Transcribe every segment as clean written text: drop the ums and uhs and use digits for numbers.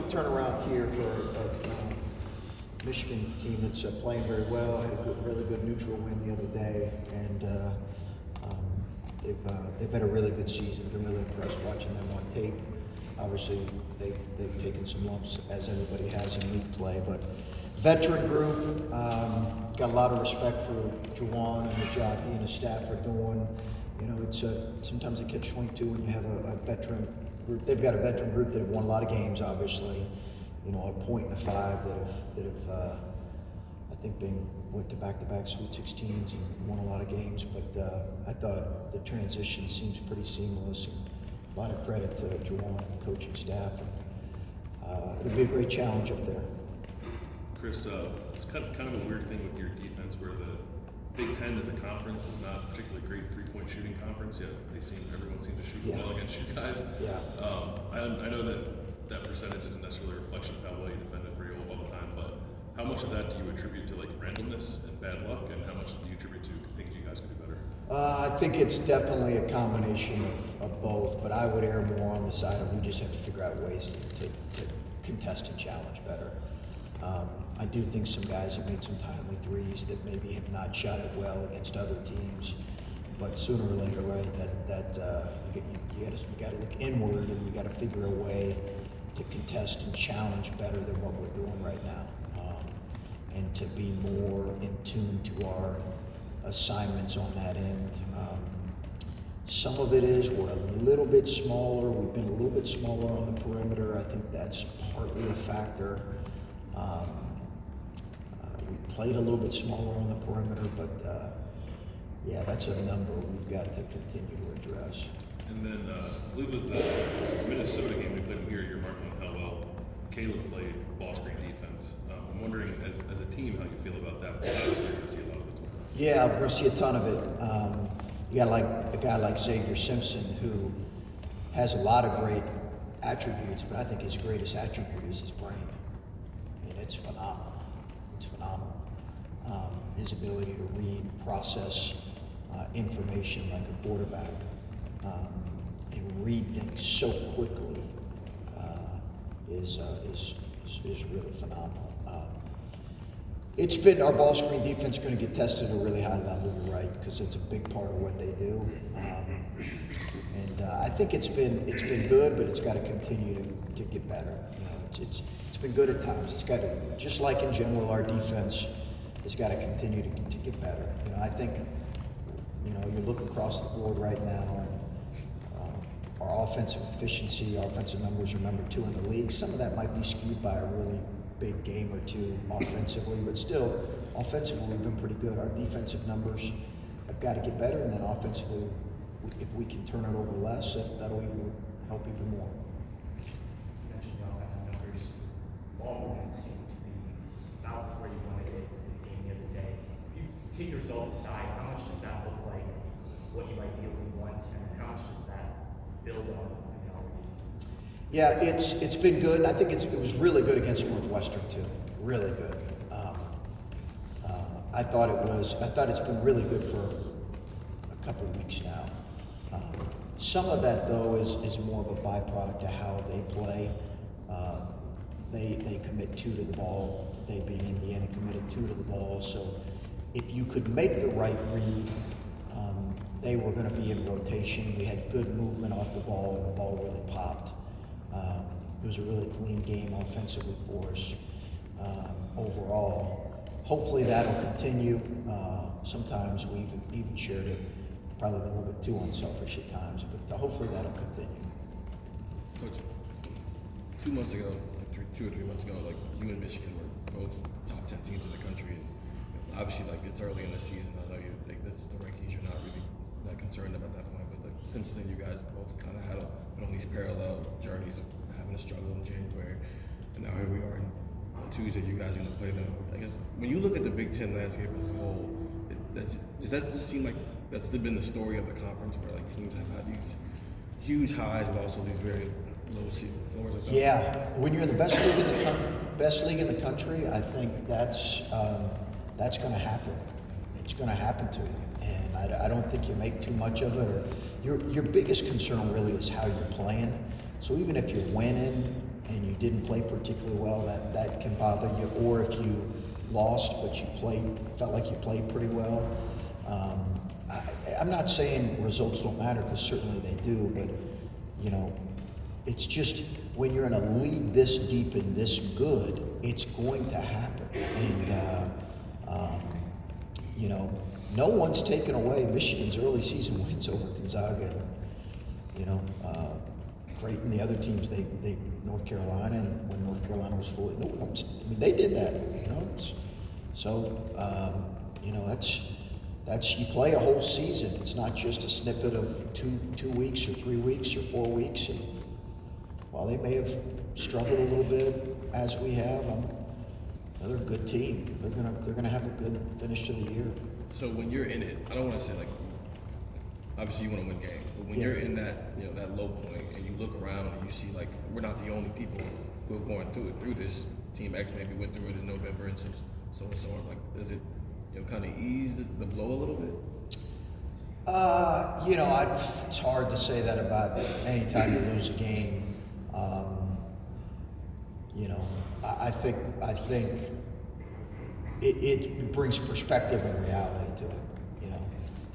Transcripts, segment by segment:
quick turnaround here for a Michigan team that's playing very well. Had a really good neutral win the other day, and they've had a really good season. Been really impressed watching them on tape. Obviously, they've taken some lumps, as everybody has in league play, but veteran group, got a lot of respect for Juwan and the jockey and his staff are doing. You know, it's sometimes a catch-22 when you have a veteran group. They've got a veteran group that have won a lot of games, obviously. You know, a point and a 5 that have I think went to back-to-back Sweet 16s and won a lot of games. But I thought the transition seems pretty seamless. And a lot of credit to Juwan and the coaching staff. And, it'll be a great challenge up there. Chris, it's kind of a weird thing with your defense where the Big Ten as a conference is not a particularly great three-point shooting conference, yet everyone seems to shoot well against you guys. Yeah. I know that percentage isn't necessarily a reflection of how well you defended for you all the time, but how much of that do you attribute to like randomness and bad luck, and how much do you attribute to things you guys can do better? I think it's definitely a combination of both, but I would err more on the side of we just have to figure out ways to contest and challenge better. I do think some guys have made some timely threes that maybe have not shot it well against other teams, but sooner or later, right, you got to look inward and you got to figure a way to contest and challenge better than what we're doing right now, and to be more in tune to our assignments on that end. Some of it is we're a little bit smaller. We've been a little bit smaller on the perimeter. I think that's partly a factor. We played a little bit smaller on the perimeter, but yeah, that's a number we've got to continue to address. And then I believe it was the Minnesota game we played them here. You're marking how well Caleb played ball screen defense. I'm wondering, as a team, how you feel about that. Because obviously you're going to see a lot of it. Yeah, we're going to see a ton of it. You got like a guy like Xavier Simpson who has a lot of great attributes, but I think his greatest attribute is his brain. I mean, it's phenomenal. It's phenomenal. His ability to read, process information like a quarterback, and read things so quickly is really phenomenal. It's been our ball screen defense going to get tested at a really high level. You're right, because it's a big part of what they do, and I think it's been good, but it's got to continue to get better. You know, it's been good at times. It's got to, just like in general, our defense has got to continue to get better. You know, I think, you know, you look across the board right now, and our offensive efficiency, our offensive numbers are number 2 in the league. Some of that might be skewed by a really big game or two offensively, but still, offensively we've been pretty good. Our defensive numbers have got to get better, and then offensively, if we can turn it over less, that'll even help even more. You mentioned the offensive numbers. Ball movement seemed to be about where you wanted it in the game the other day. If you take the result aside, how much does that look like what you ideally want, and how much does that build on? Yeah, it's been good. I think it was really good against Northwestern too. Really good. I thought it's been really good for a couple of weeks now. Some of that though is more of a byproduct of how they play. They commit 2 to the ball. They being Indiana committed 2 to the ball. So if you could make the right read, they were going to be in rotation. We had good movement off the ball, and the ball really popped. It was a really clean game offensively for us overall. Hopefully that'll continue. Sometimes we even shared it, probably a little bit too unselfish at times, but hopefully that'll continue. Coach, 2 months ago, 2 or 3 months ago, like you and Michigan were both top 10 teams in the country, and obviously like it's early in the season. I know you like that's the rankings. You're not really that concerned about that point, but like since then you guys both kind of had been on these parallel journeys of having a struggle in January, and now here we are on Tuesday. You guys are going to play them. I guess when you look at the Big Ten landscape as a whole, does that just seem like that's been the story of the conference, where like teams have had these huge highs, but also these very low floors? Yeah, when you're in the best league in the country, I think that's going to happen. It's going to happen to you, and I don't think you make too much of it. Or your biggest concern really is how you're playing. So even if you're winning and you didn't play particularly well, that can bother you. Or if you lost, but you felt like you played pretty well. I'm not saying results don't matter, because certainly they do, but it's just when you're in a league this deep and this good, it's going to happen. And no one's taken away Michigan's early season wins over Gonzaga. Creighton, the other teams, they North Carolina, and when North Carolina was fully, they did that. That's you play a whole season. It's not just a snippet of two weeks or 3 weeks or 4 weeks. And while they may have struggled a little bit as we have, they're a good team. They're gonna have a good finish to the year. So when you're in it, I don't want to say like, obviously you want to win games, but when you're in that that low point and you look around and you see like we're not the only people who are going through this. Team X maybe went through it in November and so on. Like, does it kind of ease the blow a little bit? It's hard to say that about any time you lose a game. I think it brings perspective and reality to it.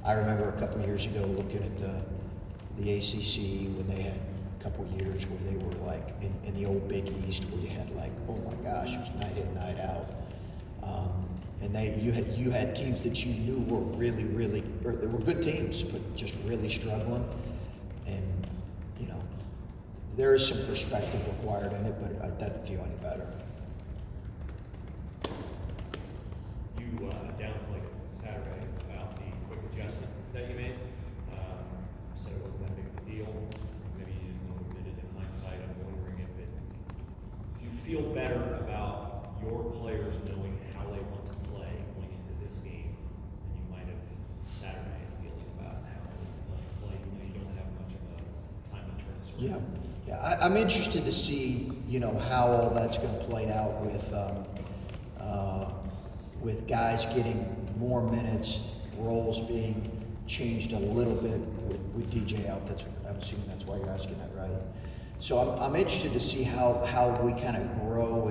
I remember a couple of years ago looking at the ACC when they had a couple of years where they were like in the old Big East, where you had like, oh my gosh, it was night in, night out. And you had teams that you knew were really, or they were good teams, but just really struggling. And there is some perspective required in it, but it doesn't feel any better. You downplayed Saturday about the quick adjustment that you made. Said it wasn't that big of a deal. Maybe you didn't know what it in hindsight. I'm wondering if you feel better about your players knowing how they want to play going into this game than you might have Saturday, feeling about how they want to play when you don't have much of a time to turn this around. Yeah, I'm interested to see, how all that's going to play out with guys getting more minutes, roles being changed a little bit with DJ out. I'm assuming that's why you're asking that, right? So I'm interested to see how we kind of grow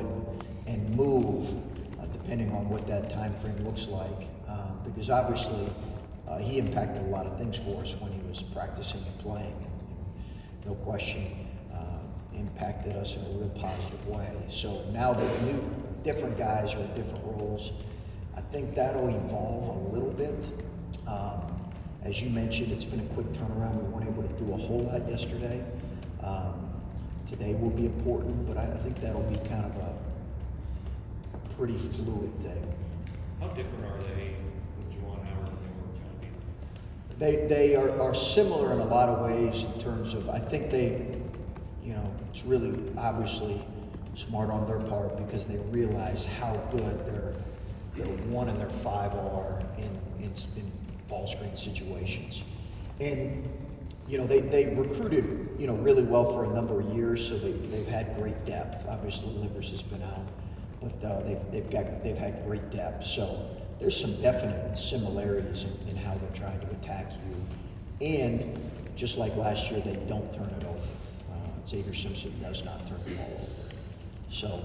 and move depending on what that time frame looks like, because obviously he impacted a lot of things for us when he was practicing and playing, and no question impacted us in a real positive way. So now that different guys are in different roles, I think that'll evolve a little bit. As you mentioned, it's been a quick turnaround. We weren't able to do a whole lot yesterday. Today will be important, but I think that'll be kind of a pretty fluid thing. How different are they with Juwan Howard than they were with John Beaver? They are similar in a lot of ways in terms of, I think it's really obviously smart on their part because they realize how good their 1 and their 5 are in ball screen situations. And, they recruited, really well for a number of years, so they've had great depth. Obviously, Livers has been out, but they've had great depth. So there's some definite similarities in how they're trying to attack you. And just like last year, they don't turn it over. Xavier Simpson does not turn the ball over. So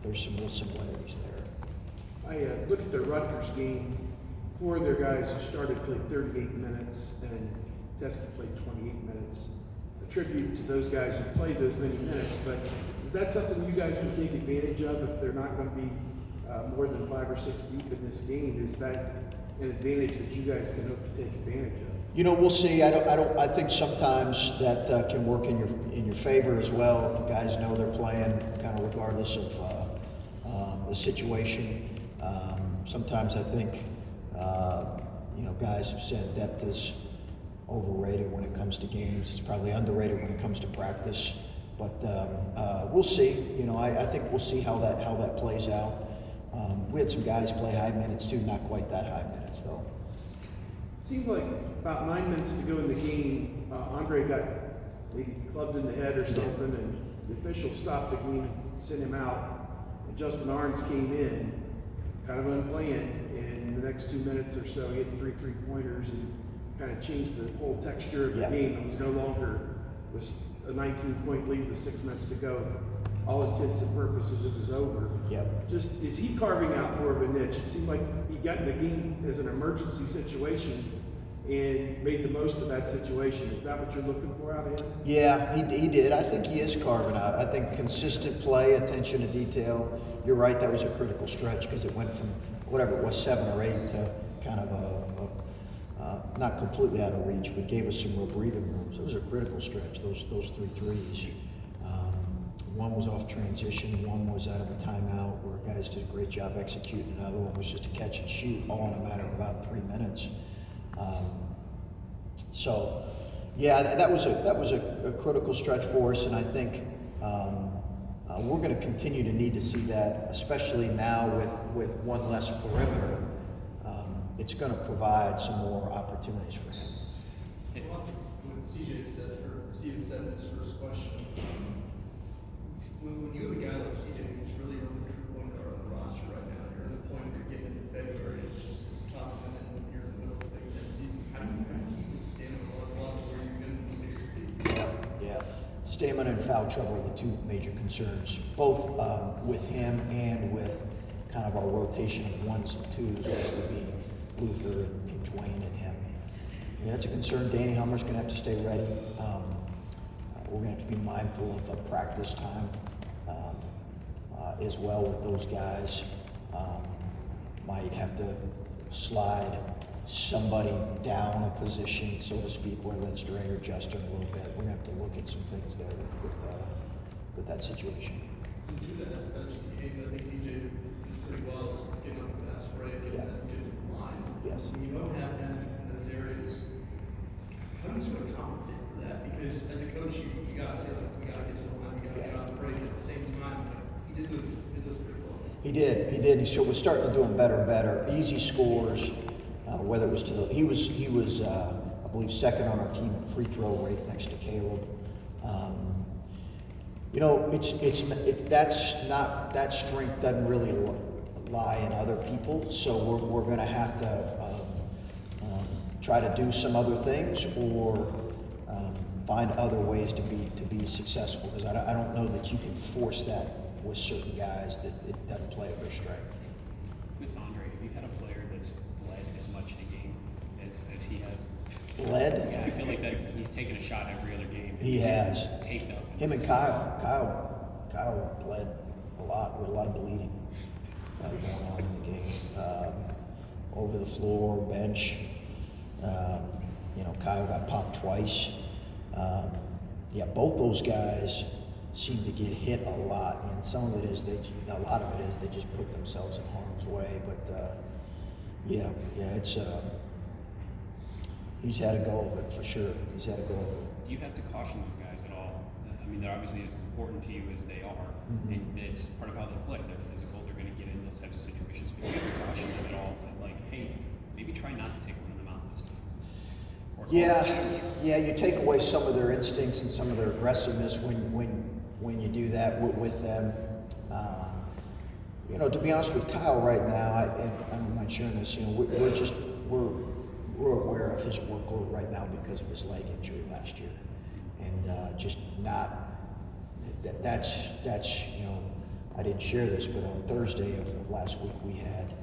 there's some real similarities there. I looked at the Rutgers game. 4 of their guys who started played 38 minutes, and Teskey played 28 minutes. A tribute to those guys who played those many minutes, but is that something you guys can take advantage of if they're not going to be more than 5 or 6 deep in this game? Is that an advantage that you guys can hope to take advantage of? We'll see. I think sometimes that can work in your favor as well. Guys know they're playing kind of regardless of the situation. Sometimes I think guys have said depth is overrated when it comes to games. It's probably underrated when it comes to practice. But we'll see. I think we'll see how that plays out. We had some guys play high minutes too, not quite that high minutes though. Seemed like about 9 minutes to go in the game, Andre got maybe clubbed in the head or something, and the official stopped the game and sent him out. And Justin Arns came in, kind of unplanned, and in the next 2 minutes or so, he had 3 3-pointers and kind of changed the whole texture of the game. It was no longer a 19-point lead with 6 minutes to go. all intents and purposes it was over. Yep. Just, is he carving out more of a niche? It seemed like he got in the game as an emergency situation and made the most of that situation. Is that what you're looking for out of him? Yeah, he did. I think he is carving out. I think consistent play, attention to detail. You're right, that was a critical stretch because it went from whatever it was, 7 or 8 to kind of not completely out of reach, but gave us some real breathing room. So it was a critical stretch, those 3 threes. One was off transition, one was out of a timeout where guys did a great job executing. Another one was just a catch and shoot, all in a matter of about 3 minutes. So, yeah, that was a critical stretch for us, and I think we're going to continue to need to see that, especially now with one less perimeter. It's going to provide some more opportunities for him. When CJ said, or Steven said in his first question, when you have a guy like CJ who's really on the true point guard on the roster right now, you're at the point where you're getting into February, it's tough, and then when you're in the middle of the Big Ten season, how do you keep the stamina level where you're going to need to be? Yeah. Stamina and foul trouble are the 2 major concerns, both with him and with kind of our rotation of 1s and 2s, which would be Luther and Dwayne and him. Yeah, it's a concern. Danny Hummer's going to have to stay ready. We're going to have to be mindful of practice time as well with those guys. Might have to slide somebody down a position, so to speak, whether that's Dre or Justin a little bit. We're going to have to look at some things there with that situation. And to that aspect, I think DJ is pretty well getting up the fast break and Yeah. then getting in line. Yes. When you don't have him in those areas, how do you sort of compensate for that? Because as a coach, you gotta say, like, we gotta get to the line, we gotta get on the break. At the same time, like, he did those pretty well. He did. So we're starting to do him better and better. Easy scores, whether it was he was I believe 2nd on our team in free throw rate next to Caleb. That strength doesn't really lie in other people. So we're going to have to try to do some other things or find other ways to be successful. Because I don't know that you can force that with certain guys that it doesn't play to their strength. With Andre, have you had a player that's led as much in a game as he has? Led? Yeah, I feel like that he's taken a shot every other game. He has. Taped up. Him and Kyle bled a lot with a lot of bleeding going on in the game. Over the floor, bench. Kyle got popped twice. Both those guys seem to get hit a lot, and some of it is a lot of it is they just put themselves in harm's way. But it's he's had a go of it for sure. He's had a go of it. Do you have to caution those guys at all? I mean, they're obviously as important to you as they are, and it's part of how they play. They're physical. They're going to get in those types of situations. But do you have to caution them at all? Like, hey, maybe try not to take one of them out this time. Yeah, you take away some of their instincts and some of their aggressiveness when you do that with them. To be honest with Kyle right now, I don't mind sharing this. We're aware of his workload right now because of his leg injury last year, and just not. That's I didn't share this, but on Thursday of last week we had.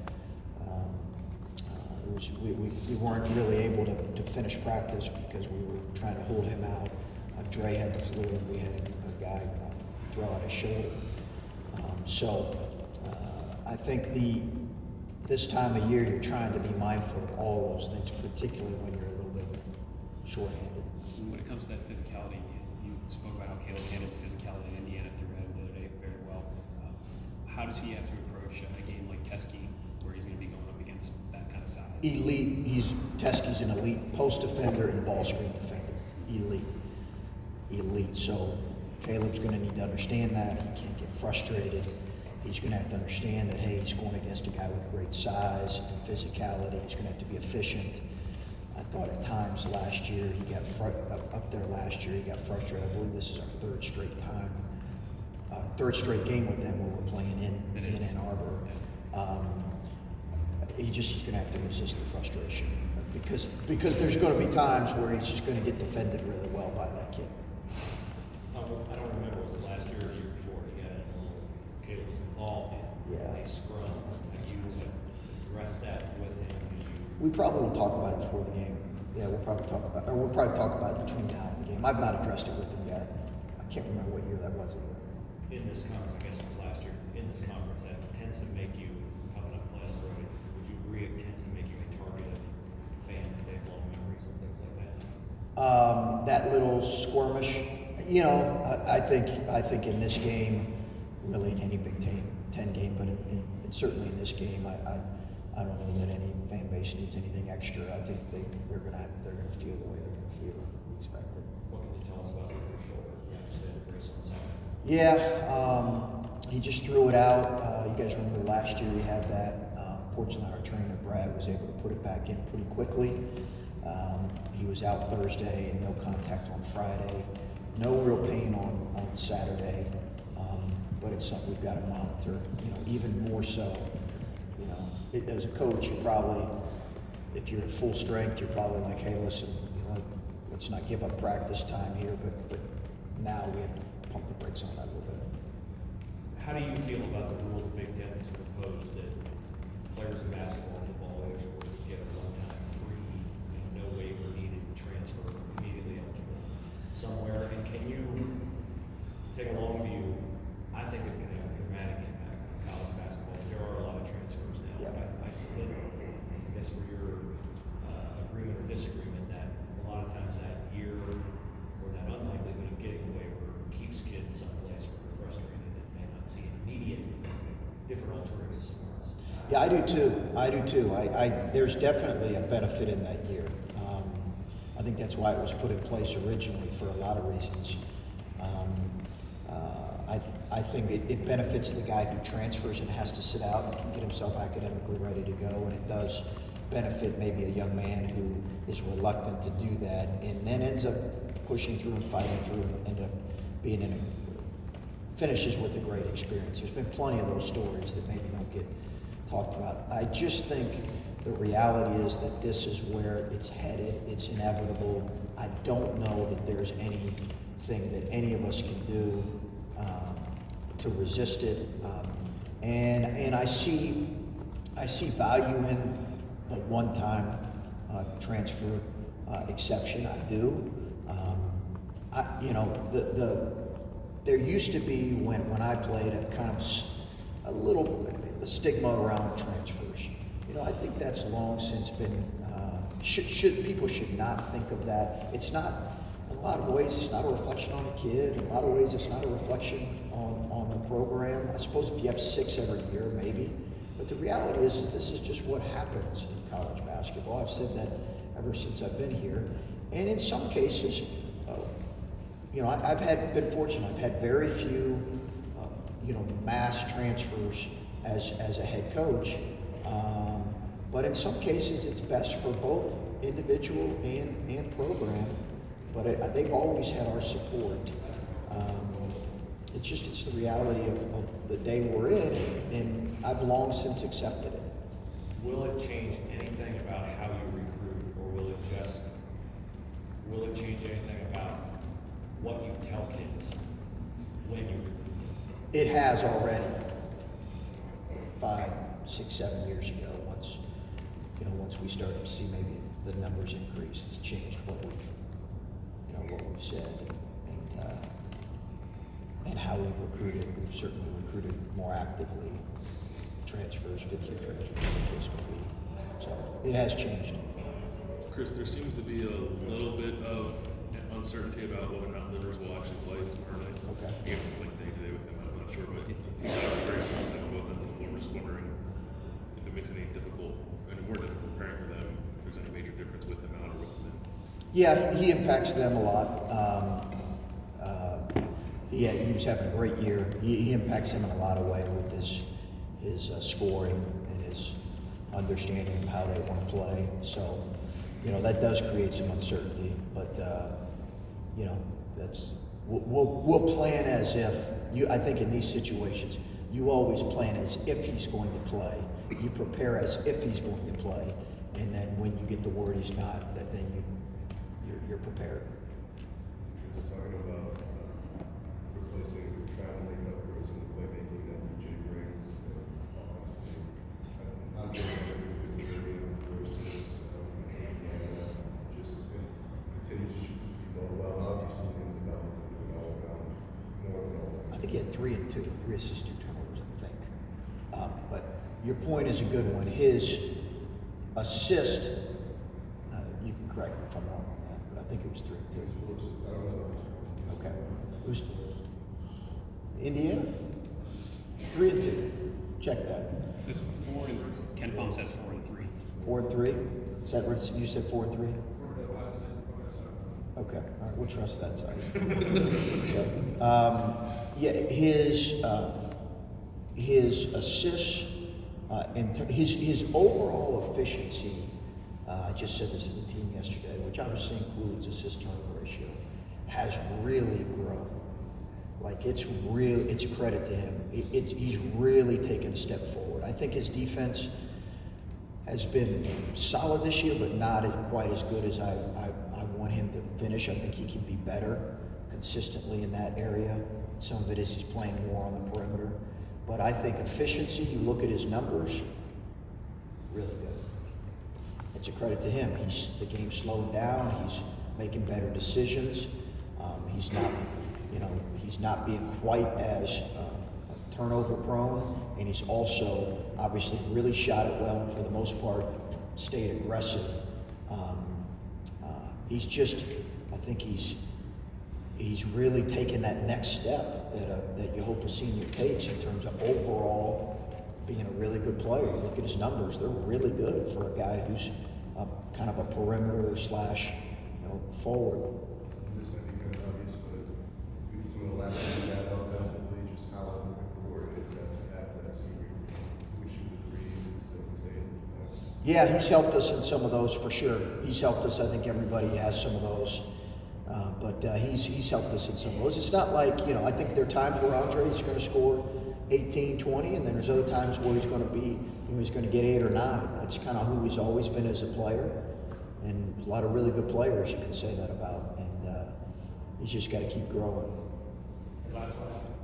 We weren't really able to finish practice because we were trying to hold him out. Dre had the flu, and we had a guy throw out his shoulder. I think this time of year you're trying to be mindful of all those things, particularly when you're a little bit shorthanded. When it comes to that physicality, you spoke about how Caleb handled the physicality in Indiana through him the other day very well. How does he have to approach a game like Teske, where he's going to be going up against that kind of size? Elite. Teske's an elite post defender and ball screen defender. Elite. So Caleb's going to need to understand that. He can't get frustrated. He's going to have to understand that, hey, he's going against a guy with great size and physicality. He's going to have to be efficient. I thought at times last year he got up there last year. He got frustrated. I believe this is our third straight game with them where we're playing in Ann Arbor. He's going to have to resist the frustration because there's going to be times where he's just going to get defended really well by that kid. I don't remember, was it last year or the year before? He got address that with him? Did you? We probably will talk about it before the game. Yeah, we'll probably talk about it between now and the game. I've not addressed it with him yet. I can't remember what year that was either. In this conference, I guess it was last year, in this conference, that tends to make you tough enough play on the road. Would you agree it tends to make you a target of fans, they have long memories and things like that? That little skirmish, you know, I think in this game, really in any Big Ten game, but certainly in this game, I don't know that any fan base needs anything extra. I think they're gonna feel the way they're gonna feel. We expect it. What can you tell us about your shoulder? You understand the brace on the second? Yeah, he just threw it out. You guys remember last year we had that. Fortunately, our trainer Brad was able to put it back in pretty quickly. He was out Thursday and no contact on Friday. No real pain on Saturday, but it's something we've got to monitor. You know, even more so. You know, as a coach, you probably, if you're at full strength, you're probably like, hey, listen, you know, let's not give up practice time here. But now we have to pump the brakes on that a little bit. How do you feel about the rule the Big Ten has proposed that players in basketball, football, other sports would get a one-time free, no waiver needed transfer, immediately eligible somewhere? And can you take a long view? I think it can have a dramatic impact on college basketball. There are a lot of transfers now. Yeah. I split, I guess, for your agreement or disagreement that a lot of times that year or that unlikelihood of getting a waiver keeps kids someplace where they're frustrated and may not see an immediate different alternative somewhere else. Yeah, I do too. There's definitely a benefit in that year. I think that's why it was put in place originally for a lot of reasons. I think it benefits the guy who transfers and has to sit out and can get himself academically ready to go, and it does benefit maybe a young man who is reluctant to do that and then ends up pushing through and fighting through and end up being finishes with a great experience. There's been plenty of those stories that maybe don't get talked about. I just think the reality is that this is where it's headed. It's inevitable. I don't know that there's anything that any of us can do to resist it. And I see value in the one-time transfer exception. I do. There used to be when I played a kind of a little stigma around transfers. You know, I think that's long since been. People should not think of that. It's not. In a lot of ways, it's not a reflection on a kid. In a lot of ways, it's not a reflection on the program. I suppose if you have 6 every year, maybe. But the reality is this is just what happens in college basketball. I've said that ever since I've been here. And in some cases, I've been fortunate. I've had very few, mass transfers as a head coach. But in some cases, it's best for both individual and program. But they've always had our support. It's the reality of the day we're in, and I've long since accepted it. Will it change anything about how you recruit, or will it change anything about what you tell kids when you recruit? It has already. 5, 6, 7 years ago, once we started to see maybe the numbers increase, it's changed what we've said and how we've recruited. We've certainly recruited more actively. Transfers, 5th-year transfers, in the case would be. So it has changed. Chris, there seems to be a little bit of uncertainty about whether or not Livers will actually play tomorrow night. Okay. I guess it's like day to day with him. I'm not sure, but he's obviously very confident on both ends of the floor. I'm just wondering if it makes it any more difficult preparing for them. If there's any major difference with him out or with him in. Yeah, he impacts them a lot. He was having a great year. He impacts them in a lot of ways with his scoring and his understanding of how they want to play. So, that does create some uncertainty. But we'll plan as if I think in these situations you always plan as if he's going to play. You prepare as if he's going to play, and then when you get the word he's not, then you're prepared. He was talking about replacing traveling numbers and playmaking and DJ Briggs offensively. I'm doing three assists, 2 turnovers, I think. But your point is a good one. His assist, you can correct me if I'm wrong on that, but I think it was 3 and 2. I don't know. Okay. It was Indiana? 3 and 2. Check that. It says 4 and Ken Palm says 4 and 3. 4 and 3? Is that what you said? 4 and 3? Okay. All right. We'll trust that side. Okay. Yeah. His assists and his overall efficiency. I just said this to the team yesterday, which obviously includes assist turnover ratio, has really grown. Like it's a credit to him. He's really taken a step forward. I think his defense has been solid this year, but not quite as good as I want him to finish. I think he can be better consistently in that area. Some of it is he's playing more on the perimeter. But I think efficiency, you look at his numbers, really good. It's a credit to him. The game's slowing down. He's making better decisions. He's not being quite as turnover prone, and he's also obviously really shot it well, and for the most part stayed aggressive. I think he's really taken that next step that you hope a senior takes in terms of overall being a really good player. You look at his numbers; they're really good for a guy who's kind of a perimeter slash forward. This might be kind of obvious, but with some of the last things we had offensively, just how important it is that to have that senior who shoot the threes instead of Tate. Yeah, he's helped us in some of those for sure. He's helped us. I think everybody has some of those. But he's helped us in some of those. It's not like, I think there are times where Andre's going to score 18, 20, and then there's other times where he's going to get 8 or 9. That's kind of who he's always been as a player. And a lot of really good players you can say that about. And he's just got to keep growing. Do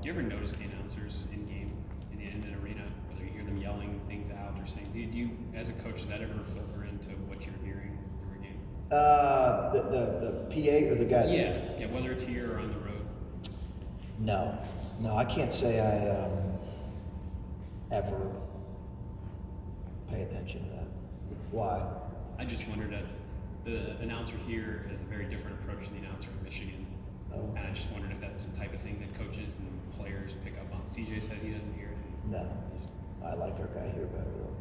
you ever notice the announcers in game, in an arena, whether you hear them yelling things out or saying, do you, as a coach, does that ever filter into what you're hearing through a game? The PA or the guy? Yeah, whether it's here or on the road. No, I can't say I ever pay attention to that. Why? I just wondered that the announcer here has a very different approach to the announcer in Michigan. Oh. And I just wondered if that's the type of thing that coaches and players pick up on. CJ said he doesn't hear it. No, I like our guy here better though.